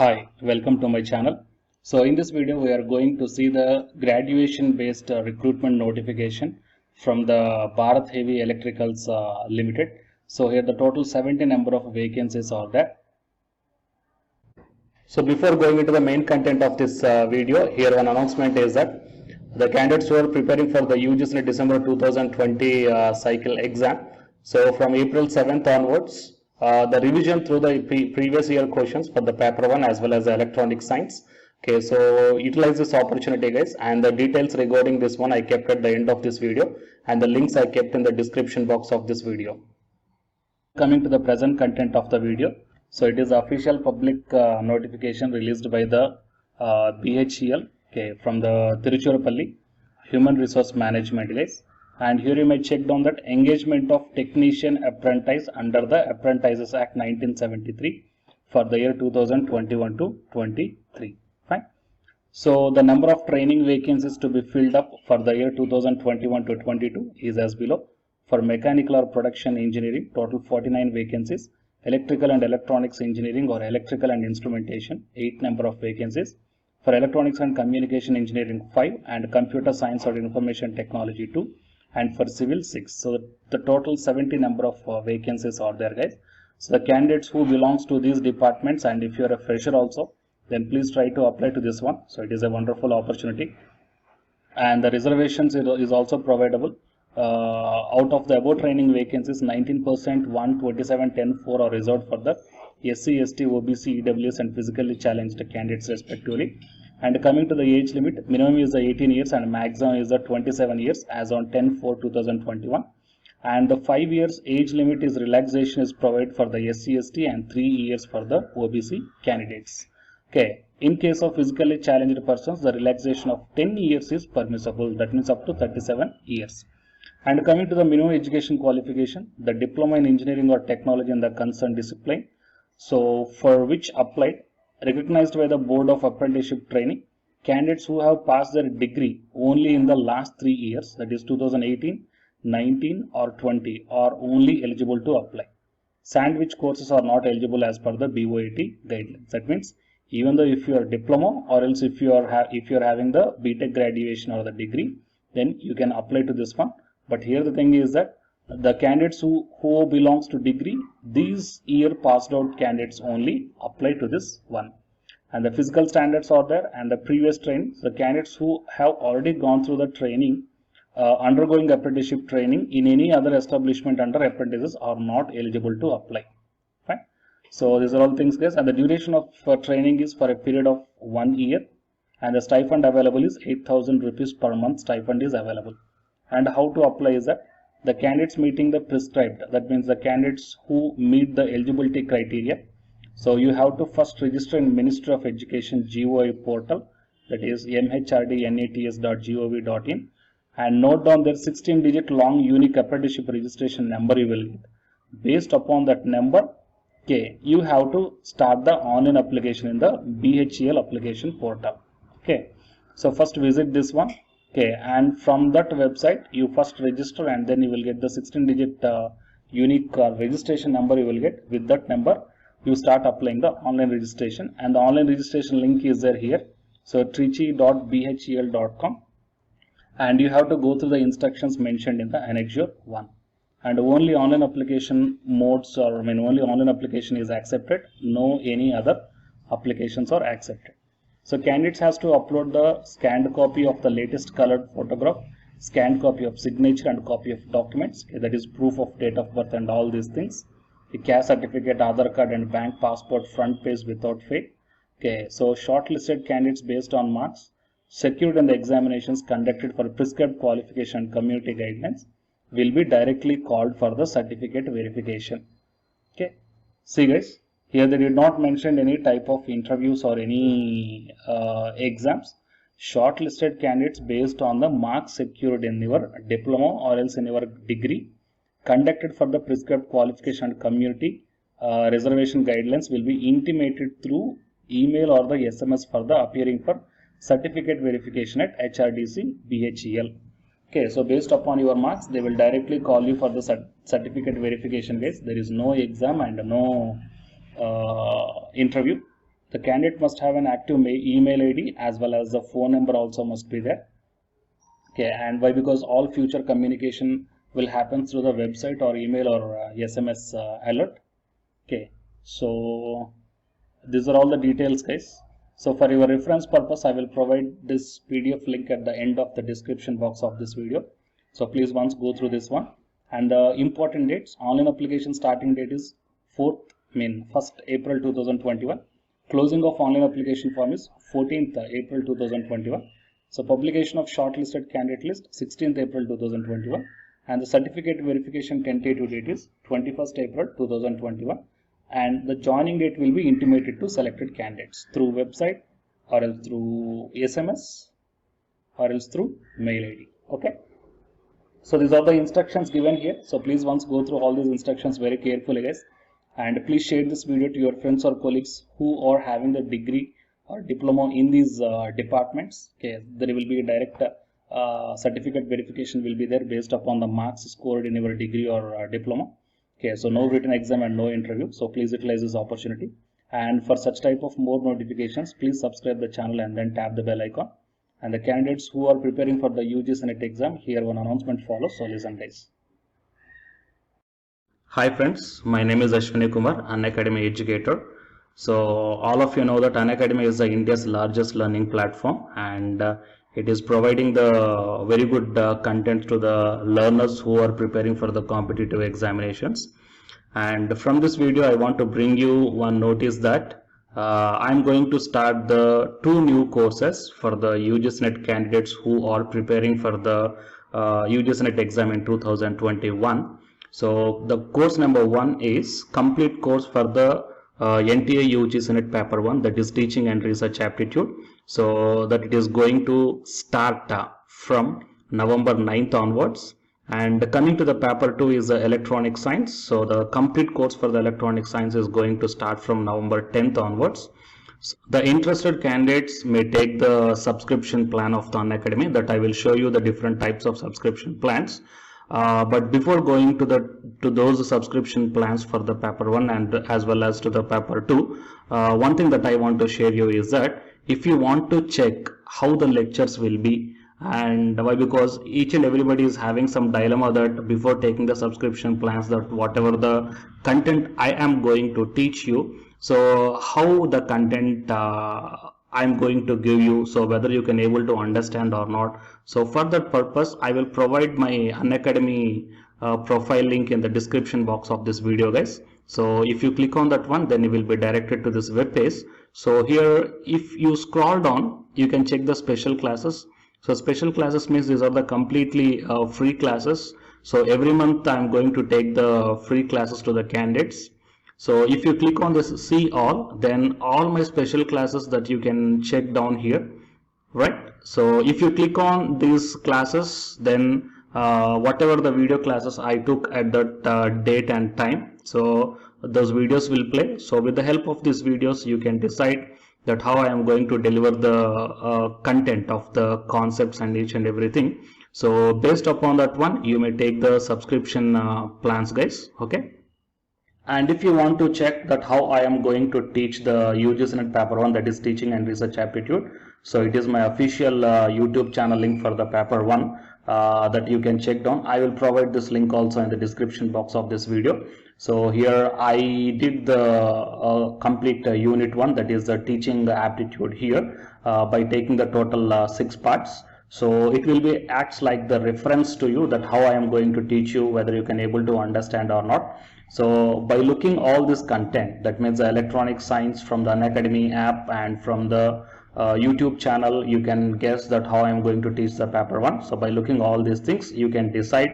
Hi, welcome to my channel. So in this video we are going to see the graduation based recruitment notification from the Bharat Heavy Electricals Limited. So here the total 70 number of vacancies are there. So before going into the main content of this video, here one announcement is that the candidates who are preparing for the UGC December 2020 cycle exam. So from April 7th onwards, the revision through the previous year questions for the paper 1 as well as the electronic science. Okay, so utilize this opportunity guys, and the details regarding this one I kept at the end of this video, and the links I kept in the description box of this video. Coming to the present content of the video. So it is official public notification released by the BHEL, okay, from the Tiruchirappalli Human Resource Management guys. And here you may check down that engagement of technician apprentice under the Apprentices Act 1973 for the year 2021 to 23. Fine. So the number of training vacancies to be filled up for the year 2021 to 22 is as below. For mechanical or production engineering, total 49 vacancies. Electrical and electronics engineering or electrical and instrumentation, 8 number of vacancies. For electronics and communication engineering, 5, and computer science or information technology, 2, and for civil, 6. So the total 70 number of vacancies are there guys. So the candidates who belongs to these departments, and if you are a fresher also, then please try to apply to this one. So it is a wonderful opportunity, and the reservations is also providable. Out of the above training vacancies, 19%, 127, 10, 4 are reserved for the SC, ST, OBC, EWS and physically challenged candidates respectively. And coming to the age limit, minimum is the 18 years and maximum is the 27 years as on 10/4/2021. And the 5 years age limit is relaxation is provided for the SC, ST and 3 years for the OBC candidates. Okay, in case of physically challenged persons, the relaxation of 10 years is permissible, that means up to 37 years. And coming to the minimum education qualification, the diploma in engineering or technology in the concerned discipline, so for which applied, recognized by the Board of Apprenticeship Training, candidates who have passed their degree only in the last 3 years, that is 2018, 19 or 20, are only eligible to apply. Sandwich courses are not eligible as per the BOET guidelines. That means even though if you are diploma or else if you are having the BTech graduation or the degree, then you can apply to this one. But here the thing is that the candidates who belongs to degree, these year passed out candidates only apply to this one. And the physical standards are there, and the previous training, the candidates who have already gone through the training, undergoing apprenticeship training in any other establishment under apprentices are not eligible to apply. Fine. So these are all things guys, and the duration of training is for a period of 1 year, and the stipend available is 8,000 rupees per month stipend is available. And how to apply is that the candidates meeting the prescribed, that means the candidates who meet the eligibility criteria. So you have to first register in Ministry of Education GOI portal, that is mhrdnats.gov.in, and note down their 16-digit long unique apprenticeship registration number you will get. Based upon that number, okay, you have to start the online application in the BHEL application portal. Okay, so first visit this one. Okay, and from that website you first register, and then you will get the 16-digit unique registration number you will get. With that number you start applying the online registration, and the online registration link is there here. So trichy.bhel.com, and you have to go through the instructions mentioned in the annexure 1. And only online application modes, or only online application is accepted, no any other applications are accepted. So candidates has to upload the scanned copy of the latest colored photograph, scanned copy of signature and copy of documents, okay, that is proof of date of birth and all these things. The caste certificate, Aadhaar card and bank passport front page without fake. Okay, so shortlisted candidates based on marks secured in the examinations conducted for prescribed qualification and community guidelines will be directly called for the certificate verification. Okay, see guys, here they did not mention any type of interviews or any exams. Shortlisted candidates based on the marks secured in your diploma or else in your degree conducted for the prescribed qualification and community reservation guidelines will be intimated through email or the SMS for the appearing for certificate verification at HRDC BHEL. Okay, so based upon your marks, they will directly call you for the certificate verification guys. There is no exam and no interview. The candidate must have an active email ID as well as the phone number also must be there. Okay, and why? Because all future communication will happen through the website or email or SMS alert. Okay, so these are all the details, guys. So for your reference purpose, I will provide this PDF link at the end of the description box of this video. So please once go through this one. And the important dates: online application starting date is 1st April 2021. Closing of online application form is 14th April 2021. So publication of shortlisted candidate list 16th April 2021. And the certificate verification tentative date is 21st April 2021. And the joining date will be intimated to selected candidates through website or else through SMS or else through mail ID. Okay. So these are the instructions given here. So please once go through all these instructions very carefully, guys. And please share this video to your friends or colleagues who are having the degree or diploma in these departments. Okay, there will be a direct certificate verification will be there based upon the marks scored in your degree or diploma. Okay, so no written exam and no interview. So please utilize this opportunity. And for such type of more notifications, please subscribe the channel and then tap the bell icon. And the candidates who are preparing for the UGC NET exam, here one announcement follows. So listen, guys. Hi friends, my name is Ashwini Kumar, Unacademy educator. So all of you know that Unacademy is India's largest learning platform, and it is providing the very good content to the learners who are preparing for the competitive examinations. And from this video, I want to bring you one notice that I'm going to start the 2 new courses for the UGC NET candidates who are preparing for the UGC NET exam in 2021. So the course number 1 is complete course for the NTA UGC NET paper 1, that is teaching and research aptitude. So that it is going to start from November 9th onwards. And coming to the paper 2 is the electronic science. So the complete course for the electronic science is going to start from November 10th onwards. So the interested candidates may take the subscription plan of the Unacademy, that I will show you the different types of subscription plans. But before going to those subscription plans for the paper 1 and as well as to the paper 2, one thing that I want to share you is that if you want to check how the lectures will be, and why, because each and everybody is having some dilemma that before taking the subscription plans, that whatever the content I am going to teach you, so how the content I'm going to give you, so whether you can able to understand or not. So for that purpose, I will provide my Unacademy profile link in the description box of this video, guys. So if you click on that one, then you will be directed to this web page. So here, if you scroll down, you can check the special classes. So special classes means these are the completely free classes. So every month I'm going to take the free classes to the candidates. So if you click on this see all, then all my special classes that you can check down here, right? So if you click on these classes, then whatever the video classes I took at that date and time, so those videos will play. So with the help of these videos, you can decide that how I am going to deliver the content of the concepts and each and everything. So based upon that one, you may take the subscription plans, guys. Okay. And if you want to check that how I am going to teach the UGC NET paper 1, that is teaching and research aptitude, so it is my official YouTube channel link for the paper 1 that you can check down. I will provide this link also in the description box of this video. So here I did the complete unit 1, that is the teaching aptitude here by taking the total 6 parts. So it will be acts like the reference to you that how I am going to teach you, whether you can able to understand or not. So by looking all this content, that means the electronic science from the Unacademy app and from the YouTube channel, you can guess that how I am going to teach the paper 1. So by looking all these things, you can decide